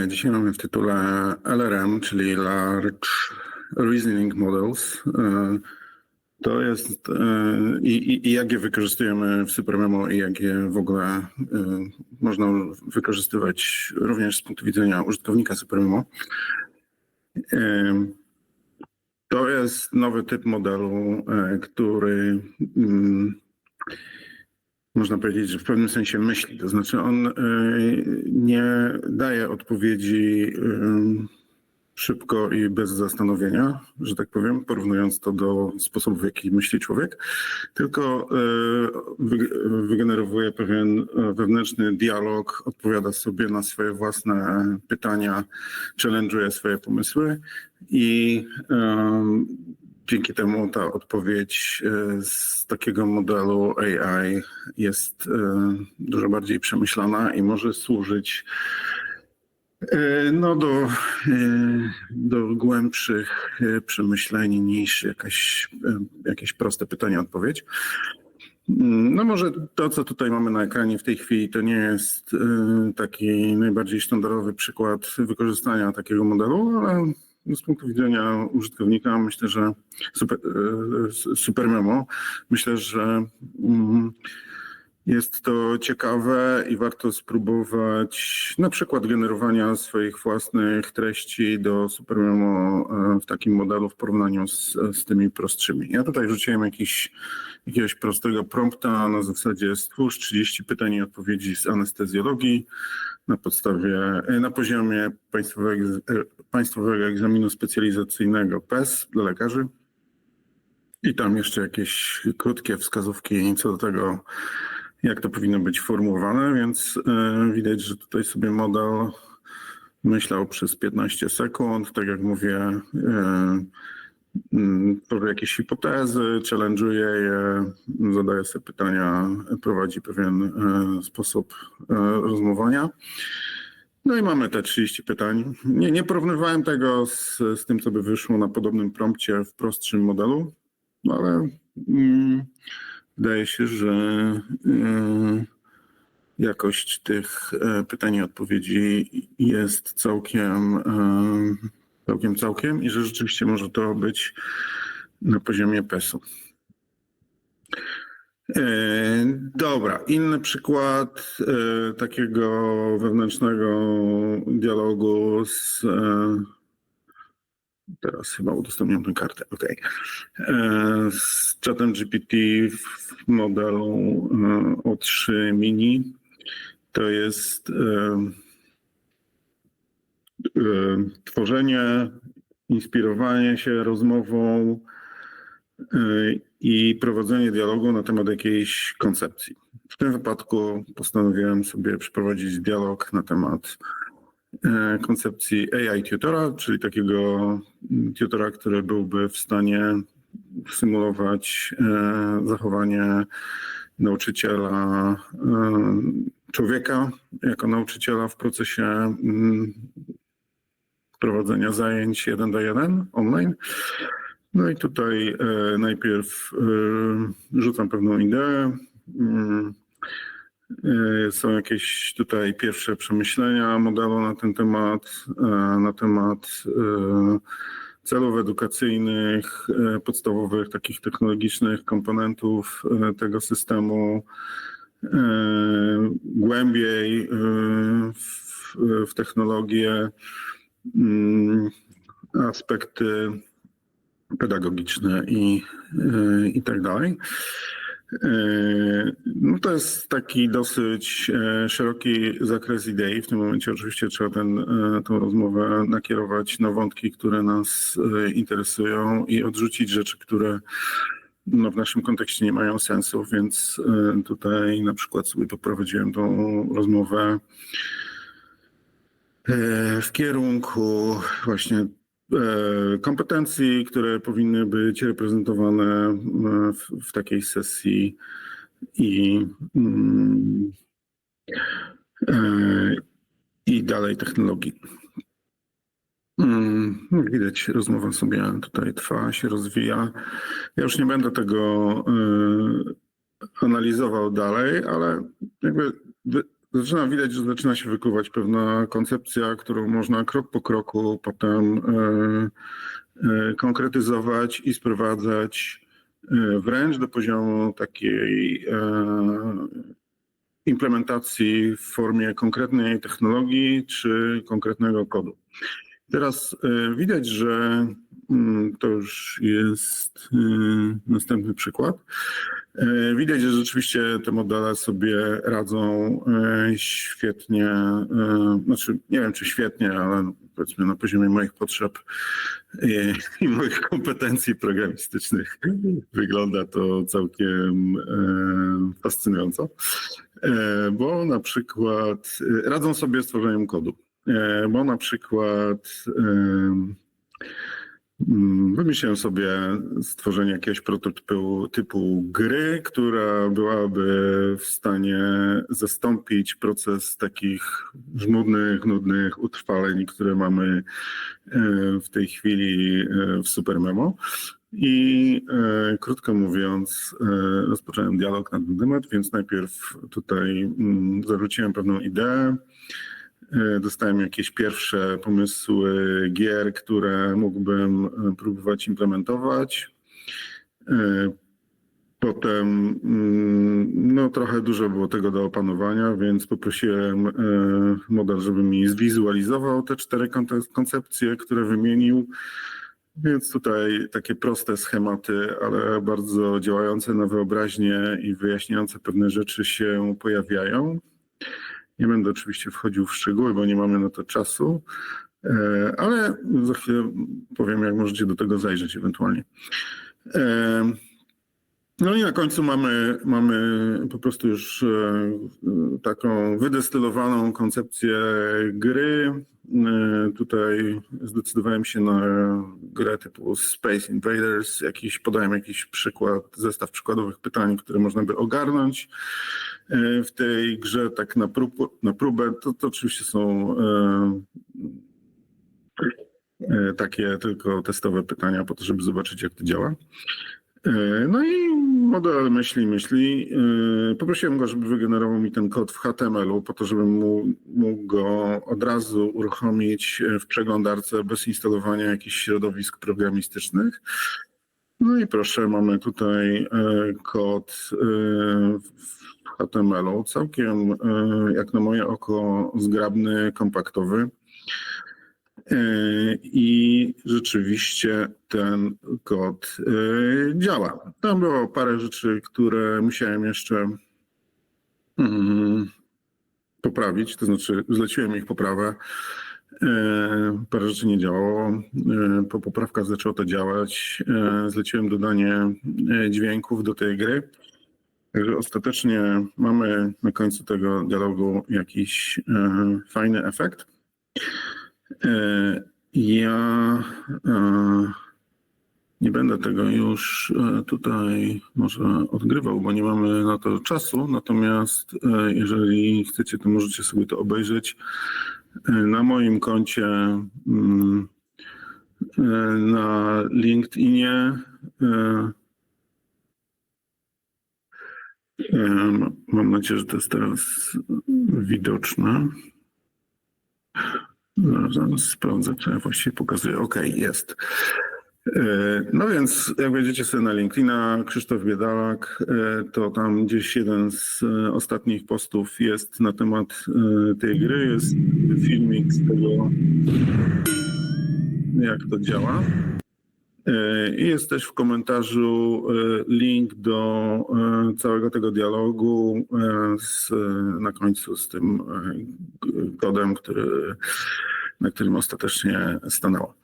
Dzisiaj mamy w tytule LRM, czyli Large Reasoning Models. To jest i jak je wykorzystujemy w SuperMemo i jak je w ogóle można wykorzystywać również z punktu widzenia użytkownika SuperMemo. To jest nowy typ modelu, który można powiedzieć, że w pewnym sensie myśli. To znaczy on nie daje odpowiedzi szybko i bez zastanowienia, że tak powiem, porównując to do sposobu, w jaki myśli człowiek, tylko wygenerowuje pewien wewnętrzny dialog, odpowiada sobie na swoje własne pytania, challenge'uje swoje pomysły i dzięki temu ta odpowiedź z takiego modelu AI jest dużo bardziej przemyślana i może służyć do głębszych przemyśleń niż jakieś proste pytanie-odpowiedź. No może to, co tutaj mamy na ekranie w tej chwili, to nie jest taki najbardziej sztandarowy przykład wykorzystania takiego modelu, ale z punktu widzenia użytkownika myślę, że SuperMemo, myślę, że jest to ciekawe i warto spróbować na przykład generowania swoich własnych treści do SuperMemo w takim modelu w porównaniu z tymi prostszymi. Ja tutaj wrzuciłem jakiegoś prostego prompta na zasadzie stwórz 30 pytań i odpowiedzi z anestezjologii na poziomie państwowego egzaminu specjalizacyjnego PES dla lekarzy. I tam jeszcze jakieś krótkie wskazówki co do tego, jak to powinno być formułowane, więc widać, że tutaj sobie model myślał przez 15 sekund, tak jak mówię, tworzy jakieś hipotezy, challenge'uje je, zadaje sobie pytania, prowadzi pewien sposób rozumowania. No i mamy te 30 pytań. Nie porównywałem tego z tym, co by wyszło na podobnym prompcie w prostszym modelu, ale wydaje się, że jakość tych pytań i odpowiedzi jest całkiem i że rzeczywiście może to być na poziomie PES-u. Dobra, inny przykład takiego wewnętrznego dialogu teraz chyba udostępniam tę kartę, okej. Z czatem GPT w modelu O3 Mini to jest tworzenie, inspirowanie się rozmową i prowadzenie dialogu na temat jakiejś koncepcji. W tym wypadku postanowiłem sobie przeprowadzić dialog na temat koncepcji AI tutora, czyli takiego tutora, który byłby w stanie symulować zachowanie nauczyciela, człowieka jako nauczyciela w procesie prowadzenia zajęć 1-1 online. No i tutaj najpierw rzucam pewną ideę. Są jakieś tutaj pierwsze przemyślenia modelu na ten temat, na temat celów edukacyjnych, podstawowych takich technologicznych komponentów tego systemu, głębiej w technologię, aspekty pedagogiczne i tak dalej. No to jest taki dosyć szeroki zakres idei. W tym momencie oczywiście trzeba tą rozmowę nakierować na wątki, które nas interesują i odrzucić rzeczy, które no, w naszym kontekście nie mają sensu, więc tutaj na przykład sobie poprowadziłem tą rozmowę w kierunku właśnie kompetencji, które powinny być reprezentowane w takiej sesji i dalej technologii. Jak widać, rozmowa sobie tutaj trwa, się rozwija. Ja już nie będę tego analizował dalej, ale jakby zaczyna widać, że zaczyna się wykuwać pewna koncepcja, którą można krok po kroku potem konkretyzować i sprowadzać wręcz do poziomu takiej implementacji w formie konkretnej technologii czy konkretnego kodu. Teraz widać, że to już jest następny przykład. Widać, że rzeczywiście te modele sobie radzą świetnie, znaczy nie wiem czy świetnie, ale powiedzmy na poziomie moich potrzeb i moich kompetencji programistycznych wygląda to całkiem fascynująco, bo na przykład radzą sobie z tworzeniem kodu, bo na przykład wymyśliłem sobie stworzenie jakiegoś prototypu typu gry, która byłaby w stanie zastąpić proces takich nudnych utrwaleń, które mamy w tej chwili w SuperMemo. I krótko mówiąc, rozpocząłem dialog na ten temat, więc najpierw tutaj zarzuciłem pewną ideę. Dostałem jakieś pierwsze pomysły gier, które mógłbym próbować implementować. Potem no, trochę dużo było tego do opanowania, więc poprosiłem model, żeby mi zwizualizował te 4 koncepcje, które wymienił. Więc tutaj takie proste schematy, ale bardzo działające na wyobraźnię i wyjaśniające pewne rzeczy się pojawiają. Nie będę oczywiście wchodził w szczegóły, bo nie mamy na to czasu, ale za chwilę powiem, jak możecie do tego zajrzeć ewentualnie. No i na końcu mamy po prostu już taką wydestylowaną koncepcję gry. Tutaj zdecydowałem się na grę typu Space Invaders. Podałem jakiś przykład, zestaw przykładowych pytań, które można by ogarnąć w tej grze tak na próbę. To oczywiście są takie tylko testowe pytania po to, żeby zobaczyć, jak to działa. No i model myśli. Poprosiłem go, żeby wygenerował mi ten kod w HTML-u po to, żebym mógł go od razu uruchomić w przeglądarce bez instalowania jakichś środowisk programistycznych. No i proszę, mamy tutaj kod w HTML-u, całkiem jak na moje oko zgrabny, kompaktowy. I rzeczywiście ten kod działa. Tam było parę rzeczy, które musiałem jeszcze poprawić, to znaczy zleciłem ich poprawę. Parę rzeczy nie działało. Po poprawkach zaczęło to działać. Zleciłem dodanie dźwięków do tej gry. Także ostatecznie mamy na końcu tego dialogu jakiś fajny efekt. Ja nie będę tego już tutaj może odgrywał, bo nie mamy na to czasu, natomiast jeżeli chcecie, to możecie sobie to obejrzeć na moim koncie na LinkedInie. Mam nadzieję, że to jest teraz widoczne. Zaraz sprawdzę, czy ja właściwie pokazuję. OK, jest. No więc jak wejdziecie sobie na LinkedIna, Krzysztof Biedalak, to tam gdzieś jeden z ostatnich postów jest na temat tej gry. Jest filmik z tego, jak to działa. I jest też w komentarzu link do całego tego dialogu na końcu z tym kodem, na którym ostatecznie stanęło.